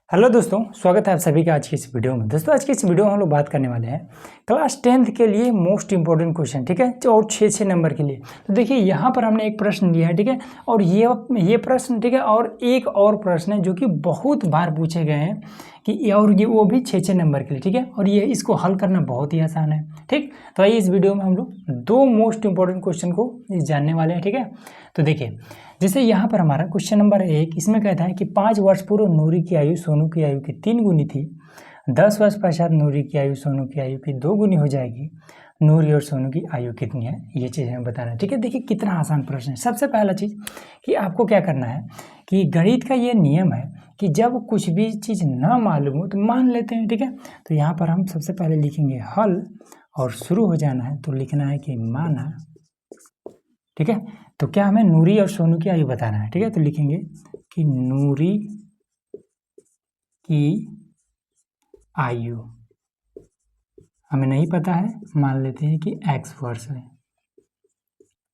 Hello दोस्तों, स्वागत है आप सभी का आज की इस वीडियो में। दोस्तों आज की इस वीडियो में हम लोग बात करने वाले हैं क्लास 10th के लिए मोस्ट इंपॉर्टेंट क्वेश्चन, ठीक है, और 6 नंबर के लिए। तो देखिए यहाँ पर हमने एक प्रश्न लिया है, ठीक है, और ये प्रश्न, ठीक है, और एक और प्रश्न है जो कि बहुत बार पूछे गए हैं कि और ये वो भी 6 नंबर के लिए, ठीक है, और ये इसको हल करना बहुत ही आसान है। ठीक, तो आइए इस वीडियो में हम लोग 2 मोस्ट इंपॉर्टेंट क्वेश्चन को जानने वाले हैं। ठीक है, तो देखिए जैसे यहाँ पर हमारा क्वेश्चन नंबर 1 इसमें कहता है कि 5 वर्ष पूर्व नूरी की आयु सोनू की आयु की 3 गुनी थी। 10 वर्ष पश्चात नूरी की आयु सोनू की आयु की 2 गुनी हो जाएगी। नूरी और सोनू की आयु कितनी है, ये चीज़ हमें बताना है। ठीक है, देखिए कितना आसान प्रश्न है। सबसे पहला चीज़ कि आपको क्या करना है कि गणित का ये नियम है कि जब कुछ भी चीज़ ना मालूम हो तो मान लेते हैं। ठीक है, तो यहाँ पर हम सबसे पहले लिखेंगे हल और शुरू हो जाना है तो लिखना है कि माना। ठीक है, तो क्या हमें नूरी और सोनू की आयु बताना है। ठीक है, तो लिखेंगे कि नूरी की आयु हमें नहीं पता है, मान लेते हैं कि x वर्ष है।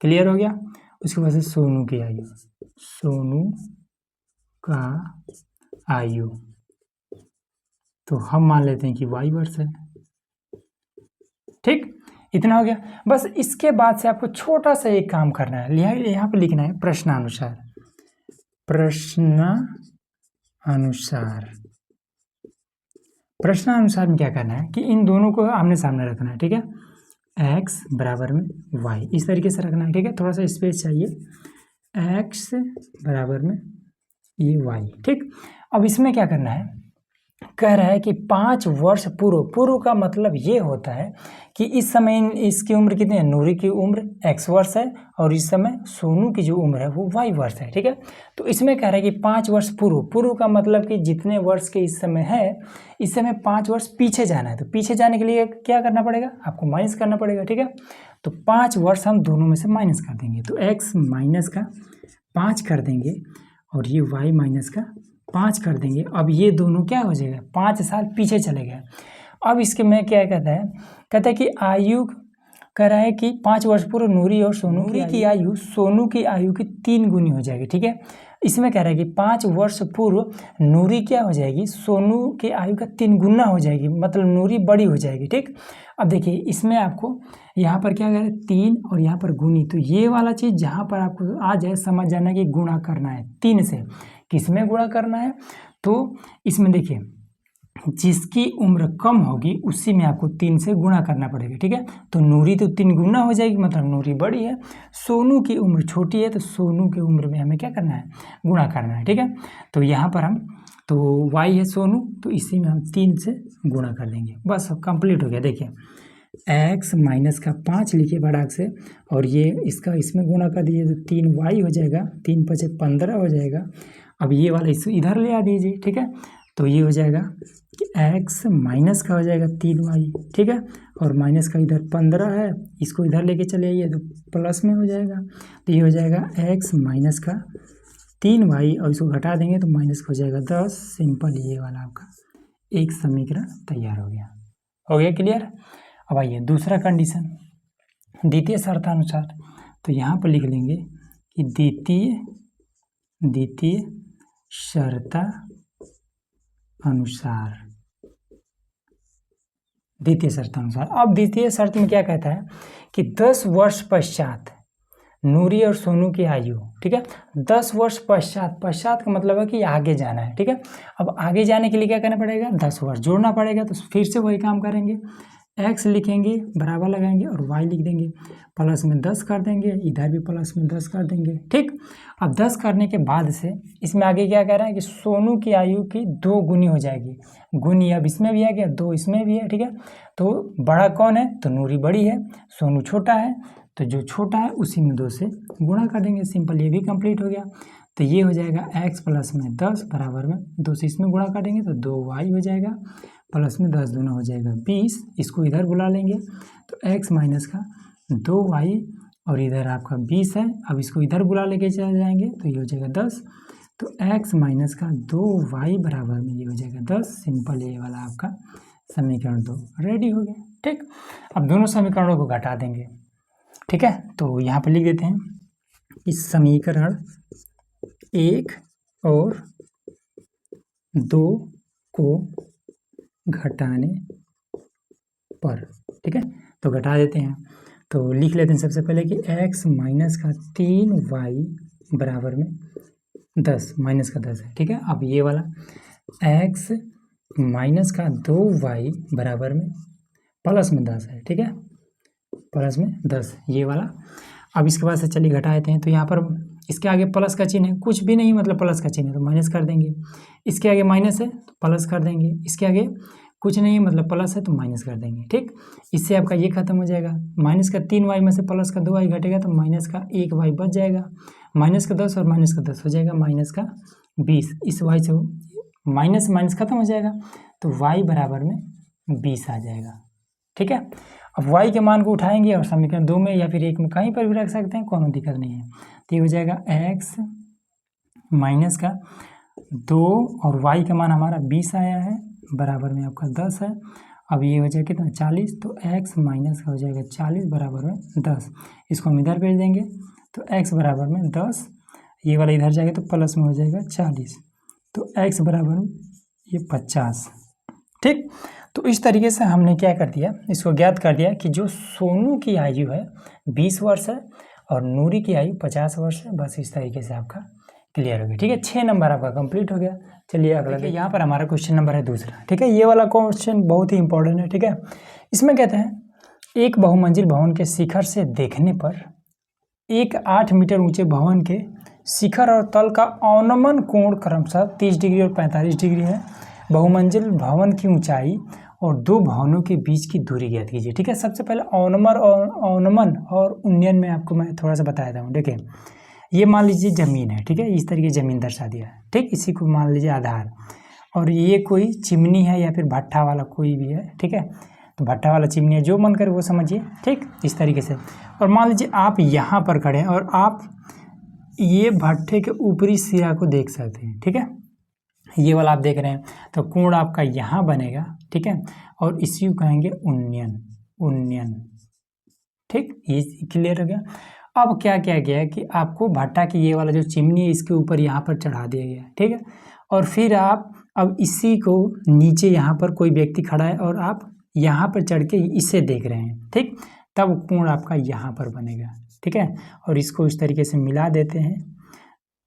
क्लियर हो गया। उसके बाद से सोनू की आयु, सोनू का आयु तो हम मान लेते हैं कि y वर्ष है। ठीक, इतना हो गया। बस इसके बाद से आपको छोटा सा एक काम करना है, यहाँ पे लिखना है प्रश्नानुसार। प्रश्नानुसार में क्या करना है कि इन दोनों को आमने सामने रखना है। ठीक है, x बराबर में y इस तरीके से रखना है। ठीक है, थोड़ा सा स्पेस चाहिए। x बराबर में ये y। ठीक, अब इसमें क्या करना है, कह रहा है कि 5 वर्ष पूर्व का मतलब ये होता है कि इस समय इसकी उम्र कितनी है, नूरी की उम्र x वर्ष है और इस समय सोनू की जो उम्र है वो y वर्ष है। ठीक है, तो इसमें कह रहा है कि 5 वर्ष पूर्व का मतलब कि जितने वर्ष के इस समय है, इस समय 5 वर्ष पीछे जाना है। तो पीछे जाने के लिए क्या करना पड़ेगा, आपको माइनस करना पड़ेगा। ठीक है, तो 5 वर्ष हम दोनों में से माइनस कर देंगे, तो x माइनस का 5 कर देंगे और ये y माइनस का 5 कर देंगे। अब ये दोनों क्या हो जाएगा, 5 साल पीछे चले गए। अब इसके में क्या कहता है कि आयु कह रहा है कि 5 वर्ष पूर्व नूरी और सोनू की आयु सोनू की आयु की 3 गुनी हो जाएगी। ठीक है, इसमें कह रहा है कि 5 वर्ष पूर्व नूरी क्या हो जाएगी, सोनू की आयु का 3 गुना हो जाएगी, मतलब नूरी बड़ी हो जाएगी। ठीक, अब देखिए इसमें आपको यहाँ पर क्या कह रहा है 3 और यहाँ पर गुनी, तो ये वाला चीज़ जहाँ पर आपको आ जाए समझ जाना कि गुणा करना है 3 से। किस में गुणा करना है, तो इसमें देखिए जिसकी उम्र कम होगी उसी में आपको 3 से गुणा करना पड़ेगा। ठीक है, तो नूरी तो 3 गुना हो जाएगी, मतलब नूरी बड़ी है। सोनू की उम्र छोटी है तो सोनू की उम्र में हमें क्या करना है, गुणा करना है। ठीक है, तो यहाँ पर हम तो y है सोनू, तो इसी में हम 3 से गुणा कर देंगे, बस कंप्लीट हो गया। देखिए x माइनस का 5 लिखिए बड़ा से, और ये इसका इसमें गुणा कर दीजिए तो 3y हो जाएगा, 3 5 15 हो जाएगा। अब ये वाला इस इधर ले आ दीजिए। ठीक है, तो ये हो जाएगा कि x माइनस का हो जाएगा 3y। ठीक है, और माइनस का इधर 15 है, इसको इधर लेके चले आइए तो प्लस में हो जाएगा, तो ये हो जाएगा x माइनस का 3y और इसको घटा देंगे तो माइनस हो जाएगा 10। सिंपल, ये वाला आपका एक समीकरण तैयार हो गया। क्लियर। अब आइए दूसरा कंडीशन, द्वितीय शर्तानुसार, तो यहाँ पर लिख लेंगे कि द्वितीय शर्तानुसार। अब द्वितीय शर्त में क्या कहता है कि 10 वर्ष पश्चात नूरी और सोनू की आयु, ठीक है, 10 वर्ष पश्चात का मतलब है कि आगे जाना है। ठीक है, अब आगे जाने के लिए क्या करना पड़ेगा, 10 वर्ष जोड़ना पड़ेगा, तो फिर से वही काम करेंगे, x लिखेंगे बराबर लगाएंगे और y लिख देंगे, प्लस में 10 कर देंगे, इधर भी प्लस में 10 कर देंगे। ठीक, अब 10 करने के बाद से इसमें आगे क्या कह रहा है कि सोनू की आयु की 2 गुनी हो जाएगी। गुनी अब इसमें भी आ गया, 2 इसमें भी है। ठीक है, तो बड़ा कौन है, तो नूरी बड़ी है, सोनू छोटा है, तो जो छोटा है उसी में 2 से गुणा कर देंगे। सिंपल, ये भी कंप्लीट हो गया। तो ये हो जाएगा x प्लस में 10 बराबर में 2 से इसमें गुणा करेंगे तो 2y हो जाएगा, प्लस में 10 दूना हो जाएगा 20, इसको इधर बुला लेंगे तो x माइनस का 2y और इधर आपका 20 है, अब इसको इधर बुला लेके चले जाएंगे तो ये हो जाएगा 10, तो x माइनस का 2y बराबर में ये हो जाएगा 10। सिंपल, ये वाला आपका समीकरण 2 रेडी हो गया। ठीक, अब दोनों समीकरणों को घटा देंगे। ठीक है, तो यहाँ पर लिख देते हैं इस समीकरण 1 और 2 को घटाने पर, ठीक है। तो घटा देते हैं, तो लिख लेते हैं सबसे पहले कि x माइनस का 3y बराबर में 10, माइनस का 10 है, ठीक है। अब ये वाला x माइनस का 2y बराबर में प्लस में 10 है, ठीक है, प्लस में 10 ये वाला। अब इसके बाद से चलिए घटा देते हैं, तो यहाँ पर इसके आगे प्लस का चिन्ह है, कुछ भी नहीं मतलब प्लस का चिन्ह है तो माइनस कर देंगे, इसके आगे माइनस है तो प्लस कर देंगे, इसके आगे कुछ नहीं है मतलब प्लस है तो माइनस कर देंगे, ठीक। इससे आपका ये खत्म हो जाएगा, माइनस का 3y में से प्लस का 2y घटेगा तो माइनस का 1y बच जाएगा, माइनस का 10 और माइनस का 10 हो जाएगा माइनस का 20। इस y से माइनस माइनस खत्म हो जाएगा तो y बराबर में 20 आ जाएगा, ठीक है। अब y के मान को उठाएंगे और समीकरण 2 में या फिर 1 में कहीं पर भी रख सकते हैं, कोनो दिक्कत नहीं है। तो ये हो जाएगा x माइनस का 2 और y का मान हमारा 20 आया है बराबर में आपका 10 है। अब ये हो जाएगा कितना 40, तो x माइनस का हो जाएगा 40 बराबर में 10। इसको हम इधर भेज देंगे तो x बराबर में 10, ये वाला इधर जाएगा तो प्लस में हो जाएगा 40, तो x बराबर में ये 50, ठीक। तो इस तरीके से हमने क्या कर दिया, इसको ज्ञात कर दिया कि जो सोनू की आयु है 20 वर्ष है और नूरी की आयु 50 वर्ष है। बस इस तरीके से आपका क्लियर हो गया, ठीक है। 6 नंबर आपका कंप्लीट हो गया। चलिए अगला देखिए, यहाँ पर हमारा क्वेश्चन नंबर है दूसरा, ठीक है। ये वाला क्वेश्चन बहुत ही इंपॉर्टेंट है, ठीक है। इसमें कहते हैं एक बहुमंजिल भवन के शिखर से देखने पर एक 8 मीटर ऊंचे भवन के शिखर और तल का अवनमन कोण क्रमशः 30 डिग्री और 45 डिग्री है। बहुमंजिल भवन की ऊंचाई और दो भवनों के बीच की दूरी ज्ञात कीजिए, ठीक है। सबसे पहले अवनमन और उन्नयन में आपको मैं थोड़ा सा बताया हूँ। देखिए ये मान लीजिए ज़मीन है, ठीक है, इस तरीके ज़मीन दर्शा दिया है, ठीक। इसी को मान लीजिए आधार, और ये कोई चिमनी है या फिर भट्ठा वाला कोई भी है, ठीक है। तो भट्ठा वाला चिमनी है, जो मन करे वो समझिए, ठीक, इस तरीके से। और मान लीजिए आप यहाँ पर खड़े हैं और आप ये भट्ठे के ऊपरी सिरा को देख सकते हैं, ठीक है, ये वाला आप देख रहे हैं। तो कोण आपका यहाँ बनेगा, ठीक है, और इसी को कहेंगे उन्नयन, ठीक। ये क्लियर हो गया। अब क्या किया गया है कि आपको भट्टा की ये वाला जो चिमनी है इसके ऊपर यहाँ पर चढ़ा दिया गया है, ठीक है। और फिर आप अब इसी को नीचे यहाँ पर कोई व्यक्ति खड़ा है और आप यहाँ पर चढ़ के इसे देख रहे हैं, ठीक। तब कोण आपका यहाँ पर बनेगा, ठीक है। और इसको इस तरीके से मिला देते हैं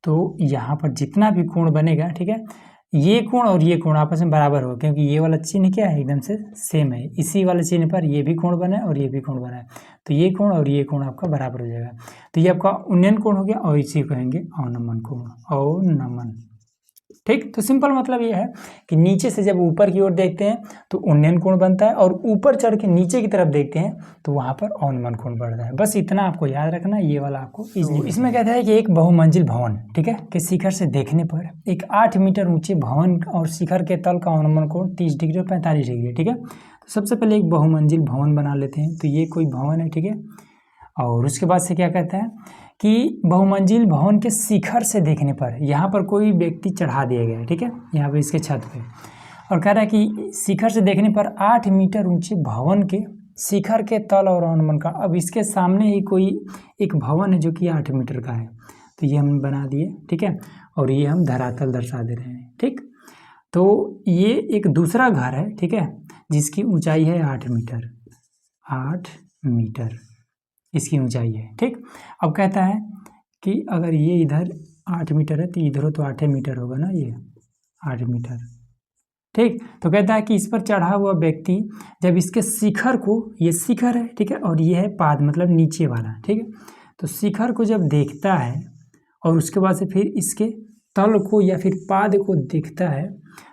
तो यहाँ पर जितना भी कोण बनेगा, ठीक है, ये कोण और ये कोण आपस में बराबर हो, क्योंकि ये वाला चिन्ह क्या है एकदम से सेम है। इसी वाले चिन्ह पर ये भी कोण बना है और ये भी कोण बना है, तो ये कोण और ये कोण आपका बराबर हो जाएगा। तो ये आपका उन्नयन कोण हो गया और इसी को कहेंगे अवनमन कोण, अवनमन, ठीक। तो सिंपल मतलब ये है कि नीचे से जब ऊपर की ओर देखते हैं तो उन्नयन कोण बनता है और ऊपर चढ़ के नीचे की तरफ देखते हैं तो वहाँ पर अवनमन कोण बढ़ता है। बस इतना आपको याद रखना, ये वाला आपको इजीली। इसमें कहता है कि एक बहुमंजिल भवन, ठीक है, के शिखर से देखने पर एक 8 मीटर ऊंचे भवन और शिखर के तल का अवनमन कोण 30 डिग्री और 45 डिग्री, ठीक है। तो सबसे पहले एक बहुमंजिल भवन बना लेते हैं। तो ये कोई भवन है, ठीक है, और उसके बाद से क्या कहता है कि बहुमंजिल भवन के शिखर से देखने पर यहाँ पर कोई व्यक्ति चढ़ा दिया गया है, ठीक है, यहाँ पर इसके छत पे, और कह रहा है कि शिखर से देखने पर 8 मीटर ऊंचे भवन के शिखर के तल और अवनमन का। अब इसके सामने ही कोई एक भवन है जो कि 8 मीटर का है, तो ये हम बना दिए, ठीक है, और ये हम धरातल दर्शा दे रहे हैं, ठीक। तो ये एक दूसरा घर है, ठीक है, जिसकी ऊंचाई है 8 मीटर, 8 मीटर इसकी ऊंचाई है, ठीक। अब कहता है कि अगर ये इधर 8 मीटर है तो इधर तो 8 मीटर होगा ना, ये 8 मीटर, ठीक। तो कहता है कि इस पर चढ़ा हुआ व्यक्ति जब इसके शिखर को, ये शिखर है, ठीक है, और ये है पाद मतलब नीचे वाला, ठीक है, तो शिखर को जब देखता है और उसके बाद से फिर इसके तल को या फिर पाद को देखता है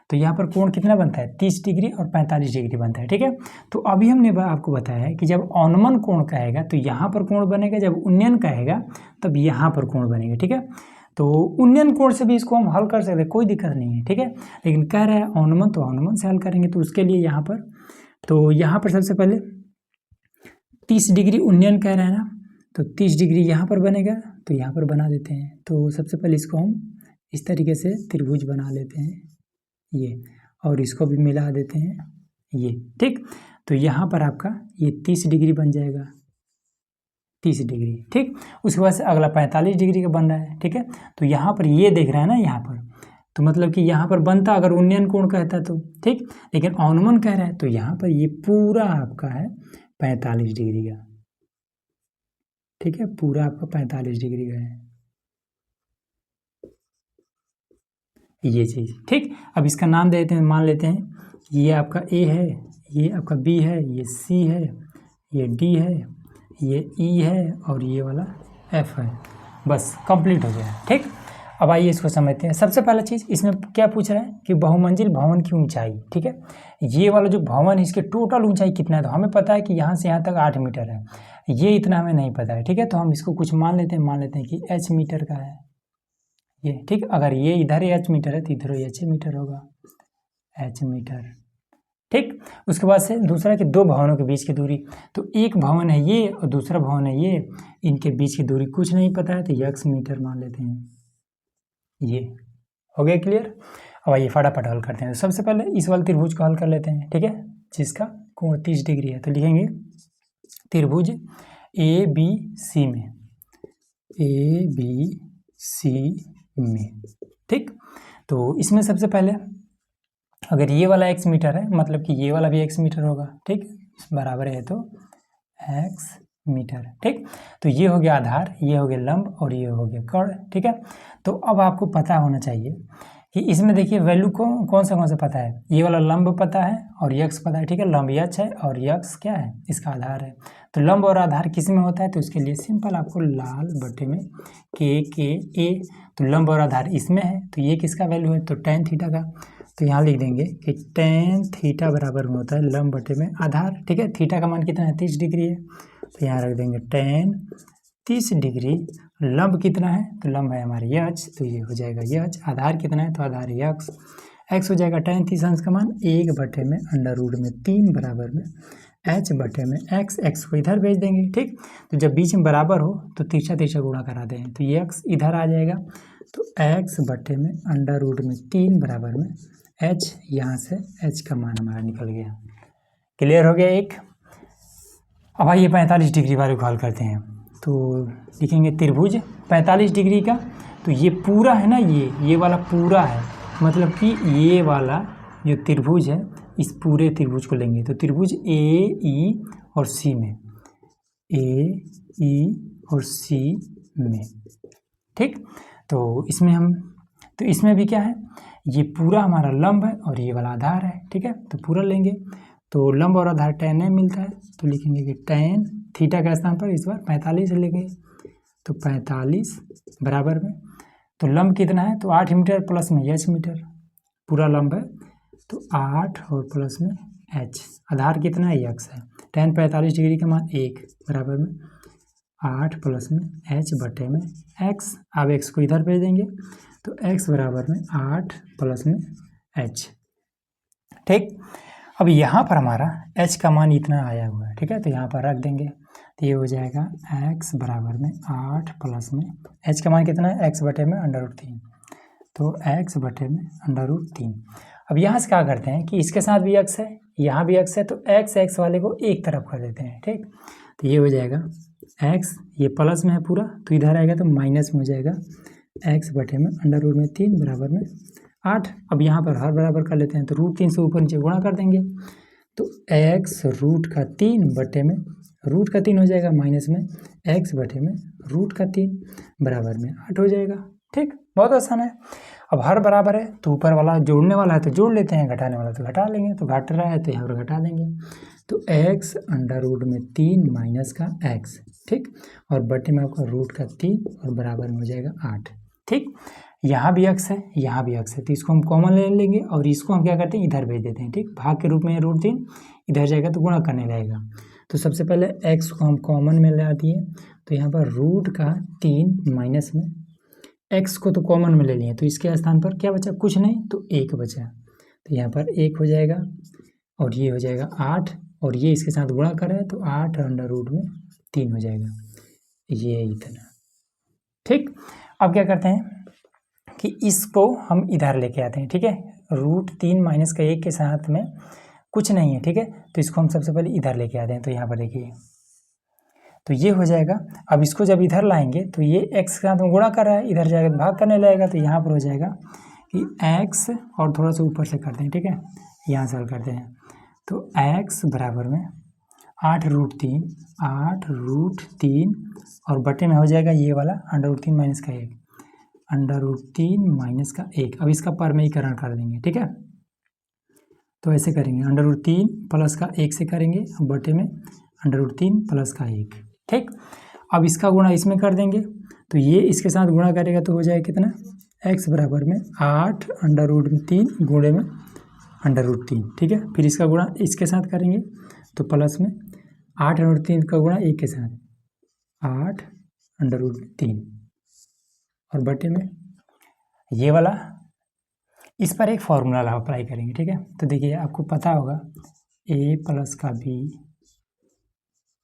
तो यहाँ पर कोण कितना बनता है 30 डिग्री और 45 डिग्री बनता है, ठीक है। तो अभी हमने आपको बताया है कि जब अवनमन कोण कहेगा तो यहाँ पर कोण बनेगा, जब उन्नयन कहेगा तब यहाँ पर कोण बनेगा, ठीक है। तो उन्नयन कोण से भी इसको हम हल कर सकते हैं, कोई दिक्कत नहीं है, ठीक है। लेकिन कह रहा है अवनमन, तो अवनमन से हल करेंगे। तो उसके लिए यहाँ पर, तो यहाँ पर सबसे पहले 30 डिग्री उन्नयन कह रहा है ना, तो 30 डिग्री यहाँ पर बनेगा, तो यहाँ पर बना देते हैं। तो सबसे पहले इसको हम इस तरीके से त्रिभुज बना लेते हैं ये, और इसको भी मिला देते हैं ये, ठीक। तो यहाँ पर आपका ये 30 डिग्री बन जाएगा, 30 डिग्री, ठीक। उसके बाद से अगला 45 डिग्री का बन रहा है, ठीक है। तो यहाँ पर ये देख रहे हैं ना, यहाँ पर तो मतलब कि यहाँ पर बनता अगर उन्नयन कोण कहता तो ठीक, लेकिन अनुमान कह रहा है तो यहाँ पर ये पूरा आपका है 45 डिग्री का, ठीक है, पूरा आपका 45 डिग्री का है ये चीज़, ठीक। अब इसका नाम देते हैं, मान लेते हैं ये आपका ए है, ये आपका बी है, ये सी है, ये डी है, ये ई है और ये वाला एफ है। बस कंप्लीट हो गया, ठीक। अब आइए इसको समझते हैं। सबसे पहला चीज़ इसमें क्या पूछ रहा है कि बहुमंजिल भवन की ऊंचाई, ठीक है। ये वाला जो भवन है इसके टोटल ऊंचाई कितना है, तो हमें पता है कि यहाँ से यहाँ तक 8 मीटर है, ये इतना हमें नहीं पता है, ठीक है। तो हम इसको कुछ मान लेते हैं कि h मीटर का है ये, ठीक। अगर ये इधर h मीटर है तो इधर h मीटर होगा, h मीटर, ठीक। उसके बाद से दूसरा कि दो भवनों के बीच की दूरी, तो एक भवन है ये और दूसरा भवन है ये, इनके बीच की दूरी कुछ नहीं पता है तो x मीटर मान लेते हैं। ये हो गया क्लियर। अब आइए फटाफट हल करते हैं। सबसे पहले इस वाले त्रिभुज को हल कर लेते हैं, ठीक है, जिसका कोण 30 डिग्री है। तो लिखेंगे त्रिभुज ए बी सी में, ए बी सी में, ठीक। तो इसमें सबसे पहले अगर ये वाला x मीटर है मतलब कि ये वाला भी x मीटर होगा, ठीक, बराबर है तो x मीटर, ठीक। तो ये हो गया आधार, ये हो गया लंब और ये हो गया कर्ण, ठीक है। तो अब आपको पता होना चाहिए कि इसमें देखिए वैल्यू को कौन सा पता है, ये वाला लंब पता है और यक्स पता है, ठीक है। लंब यक्स है और यक्स क्या है, इसका आधार है। तो लंब और आधार किस में होता है, तो उसके लिए सिंपल आपको लाल बटे में के ए, तो लंब और आधार इसमें है तो ये किसका वैल्यू है, तो tan थीटा का। तो यहाँ लिख देंगे कि tan थीटा बराबर में होता है लंब बटे में आधार, ठीक है। थीटा का मान कितना है, 30 डिग्री है, तो यहाँ रख देंगे tan 30 डिग्री। लंब कितना है, तो लंब है हमारे यक्स, तो ये हो जाएगा यक्स। आधार कितना है, तो आधार यक्स, एक्स हो जाएगा tan 30 अंश का मान 1 बटे में √3 बराबर में h बटे में x को इधर भेज देंगे, ठीक। तो जब बीच में बराबर हो तो तिरछा गुणा करा दें, तो ये x इधर आ जाएगा, तो x बटे में √3 बराबर में h, यहाँ से h का मान हमारा निकल गया। क्लियर हो गया एक। अब आइए 45 डिग्री वाले को हल करते हैं। तो लिखेंगे त्रिभुज 45 डिग्री का, तो ये पूरा है ना, ये वाला पूरा है, मतलब कि ये वाला जो त्रिभुज है इस पूरे त्रिभुज को लेंगे। तो त्रिभुज ए ई और सी में, ए ई और सी में, ठीक। तो इसमें भी क्या है, ये पूरा हमारा लंब है और ये वाला आधार है, ठीक है। तो पूरा लेंगे तो लंब और आधार tan में मिलता है, तो लिखेंगे कि tan थीटा का स्थान पर इस बार 45 लेंगे, तो 45 बराबर में, तो लंब कितना है, तो 8 मीटर प्लस में h मीटर, पूरा लंब है तो 8 और प्लस में h, आधार कितना है, x है। tan 45 डिग्री का मान 1 बराबर में 8 प्लस में h बटे में x। अब x को इधर भेज देंगे तो x बराबर में 8 प्लस में h, ठीक। अब यहाँ पर हमारा h का मान इतना आया हुआ है, ठीक है, तो यहाँ पर रख देंगे, तो ये हो जाएगा x बराबर में 8 प्लस में h का मान कितना है, x बटे में √3, तो x बटे में √3। अब यहाँ से क्या करते हैं कि इसके साथ भी x है, यहाँ भी x है, तो x वाले को एक तरफ कर देते हैं, ठीक। तो ये हो जाएगा x, ये प्लस में है पूरा तो इधर आएगा तो माइनस में हो जाएगा, x बटे में √3 बराबर में 8। अब यहाँ पर हर बराबर कर लेते हैं, तो √3 से ऊपर नीचे गुणा कर देंगे, तो x √3 बटे में √3 हो जाएगा माइनस में x बटे में √3 बराबर में 8 हो जाएगा, ठीक। बहुत आसान है। अब हर बराबर है तो ऊपर वाला जोड़ने वाला है तो जोड़ लेते हैं, घटाने वाला तो घटा लेंगे, तो घट रहा है तो यहाँ पर घटा देंगे, तो x √3 माइनस का x, ठीक, और बटे में आपका √3 और बराबर में हो जाएगा 8, ठीक। यहाँ भी x है, यहाँ भी x है, तो इसको हम कॉमन ले लेंगे और इसको हम क्या करते हैं, इधर भेज देते हैं, ठीक। भाग के रूप में √3 इधर जाएगा तो गुणा करने रहेगा। तो सबसे पहले x को हम कॉमन में ले दिए, तो यहाँ पर √3 माइनस में x को तो कॉमन में ले लिए, तो इसके स्थान पर क्या बचा, कुछ नहीं, तो 1 बचा, तो यहाँ पर 1 हो जाएगा और ये हो जाएगा 8 और ये इसके साथ गुणा कर रहा है तो 8 √3 हो जाएगा, ये इतना, ठीक। अब क्या करते हैं कि इसको हम इधर लेके आते हैं, ठीक है। √3 माइनस का 1 के साथ में कुछ नहीं है, ठीक है, तो इसको हम सबसे पहले इधर लेके आते हैं, तो यहाँ पर देखिए तो ये हो जाएगा। अब इसको जब इधर लाएंगे तो ये x के साथ में गुणा कर रहा है, इधर जाएगा तो भाग करने लगेगा, तो यहाँ पर हो जाएगा कि x और थोड़ा सा ऊपर से करते हैं, ठीक है, यहाँ से हल करते हैं। तो x बराबर में 8√3 और बटे में हो जाएगा ये वाला √3 माइनस का 1, √3 माइनस का 1। अब इसका परमेयीकरण कर देंगे, ठीक है। तो ऐसे करेंगे, √3 प्लस का 1 से करेंगे, बटे में √3 प्लस का 1, ठीक। अब इसका गुणा इसमें कर देंगे, तो ये इसके साथ गुणा करेगा तो हो जाएगा कितना, x बराबर में 8√3 गुणे में √3, ठीक है। फिर इसका गुणा इसके साथ करेंगे तो प्लस में 8√3 का गुणा 1 के साथ 8√3 और बटे में ये वाला, इस पर एक फॉर्मूला अप्लाई करेंगे, ठीक है। तो देखिए आपको पता होगा a प्लस का b,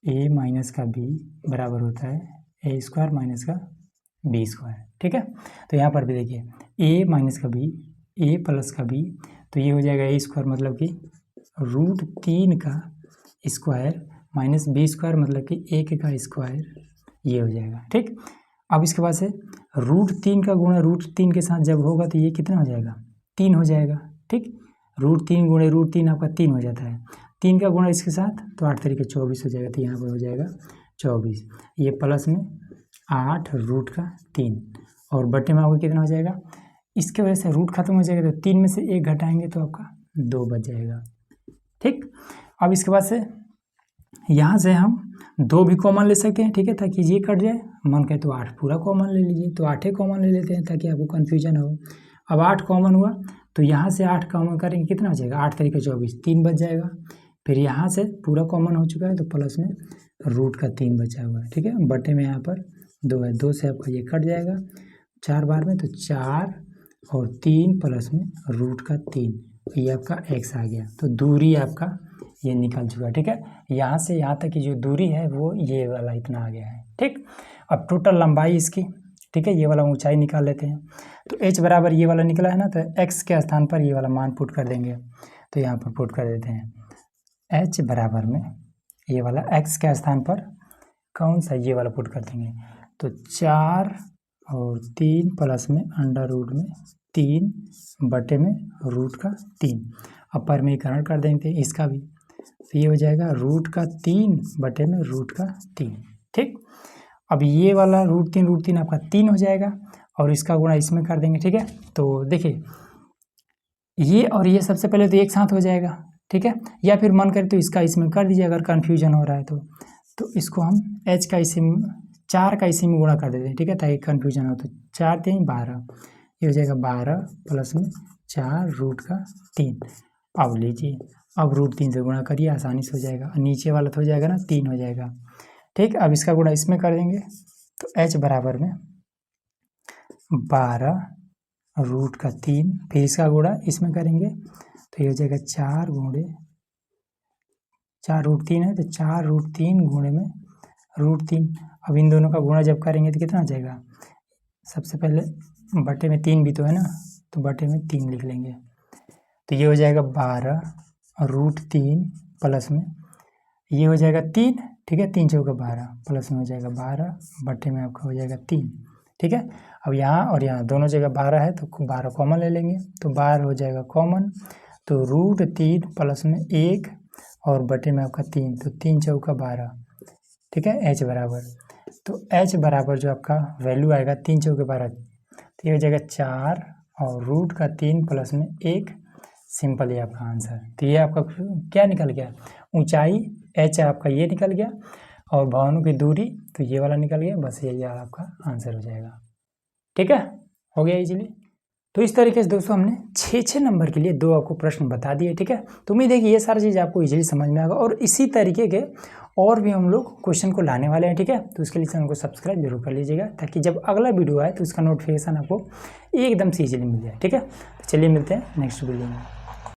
a माइनस का b बराबर होता है a² माइनस का b², ठीक है। तो यहाँ पर भी देखिए a माइनस का b, a प्लस का b, तो ये हो जाएगा a² मतलब कि √3 का स्क्वायर माइनस b² मतलब कि 1 का स्क्वायर, ये हो जाएगा, ठीक। अब इसके बाद से √3 का गुणा √3 के साथ जब होगा तो ये कितना हो जाएगा, 3 हो जाएगा, ठीक। √3 गुणे √3 आपका 3 हो जाता है, 3 का गुणा इसके साथ तो 8 तरीके 24 हो जाएगा, तो यहाँ पर हो जाएगा 24, ये प्लस में 8√3 और बटे में आपका कितना हो जाएगा, इसके वजह से रूट खत्म हो जाएगा तो 3 में से 1 घटाएंगे तो आपका 2 बच जाएगा, ठीक। अब इसके बाद से यहाँ से हम 2 भी कॉमन ले सकते हैं, ठीक है, ताकि ये कट जाए, मन कहे तो 8 पूरा कॉमन ले लीजिए, तो 8 कॉमन ले लेते हैं ताकि आपको कन्फ्यूजन हो। अब 8 कॉमन हुआ तो यहाँ से 8 कॉमन करेंगे, कितना हो जाएगा, 8 तरीके 24, 3 बच जाएगा। फिर यहाँ से पूरा कॉमन हो चुका है तो प्लस में √3 बचा हुआ है, ठीक है। बटे में यहाँ पर 2 है, 2 से आपका ये कट जाएगा 4 बार में, तो 4 और 3 प्लस में √3, ये आपका x आ गया। तो दूरी आपका ये निकल चुका है, ठीक है। यहाँ से यहाँ तक की जो दूरी है वो ये वाला इतना आ गया है, ठीक। अब टोटल लंबाई इसकी, ठीक है, ये वाला ऊंचाई निकाल लेते हैं। तो h बराबर ये वाला निकला है ना, तो x के स्थान पर ये वाला मान पुट कर देंगे, तो यहाँ पर पुट कर देते हैं h बराबर में ये वाला x के स्थान पर कौन सा, ये वाला पुट कर देंगे, तो 4 और 3 प्लस में √3 बटे में √3। अब परमेयीकरण कर देंगे इसका भी, तो ये हो जाएगा √3 बटे में √3, ठीक। अब ये वाला √3 आपका 3 हो जाएगा और इसका गुणा इसमें कर देंगे, ठीक है। तो देखिए ये और ये सबसे पहले तो एक साथ हो जाएगा, ठीक है, या फिर मन करे तो इसका इसमें कर दीजिए अगर कन्फ्यूजन हो रहा है तो इसको हम h का इसी में 4 का इसी में गुणा कर देते हैं, ठीक है, ताकि कन्फ्यूजन हो। तो 4 3 12, ये हो जाएगा 12 प्लस में 4√3। अब लीजिए, अब √3 से गुणा करिए, आसानी से हो जाएगा, नीचे वाला तो हो जाएगा ना 3 हो जाएगा, ठीक। अब इसका गुणा इसमें कर देंगे तो h बराबर में 12√3, फिर इसका गुणा इसमें करेंगे तो ये हो जाएगा 4 गुणे 4√3 है, तो 4√3 गुणे में √3। अब इन दोनों का गुणा जब करेंगे तो कितना आ जाएगा, सबसे पहले बटे में 3 भी तो है ना, तो बटे में 3 लिख लेंगे, तो ये हो जाएगा 12√3 प्लस में ये हो जाएगा 3, ठीक है, 3 चौका 12 प्लस में हो जाएगा 12 बटे में आपका हो जाएगा 3, ठीक है। अब यहाँ और यहाँ दोनों जगह 12 है तो 12 कॉमन ले लेंगे, तो 12 हो जाएगा कॉमन, तो √3 प्लस में 1 और बटे में आपका 3, तो 3 चौका 12, ठीक है। h बराबर, तो h बराबर जो आपका वैल्यू आएगा 3 चौके 12, तो ये हो जाएगा 4 और √3 प्लस में 1, सिंपल ये आपका आंसर। तो ये आपका क्या निकल गया, ऊंचाई h आपका ये निकल गया और भवनों की दूरी तो ये वाला निकल गया, बस यही आपका आंसर हो जाएगा, ठीक है, हो गया इजीली। तो इस तरीके से दोस्तों हमने 6 नंबर के लिए 2 आपको प्रश्न बता दिए, ठीक है। तो उम्मीद है कि ये सारी चीज़ आपको इजीली समझ में आएगा और इसी तरीके के और भी हम लोग क्वेश्चन को लाने वाले हैं, ठीक है। तो उसके लिए चैनल को सब्सक्राइब जरूर कर लीजिएगा ताकि जब अगला वीडियो आए तो उसका नोटिफिकेशन आपको एकदम से इजीली मिल जाए, ठीक है। तो चलिए मिलते हैं नेक्स्ट वीडियो में।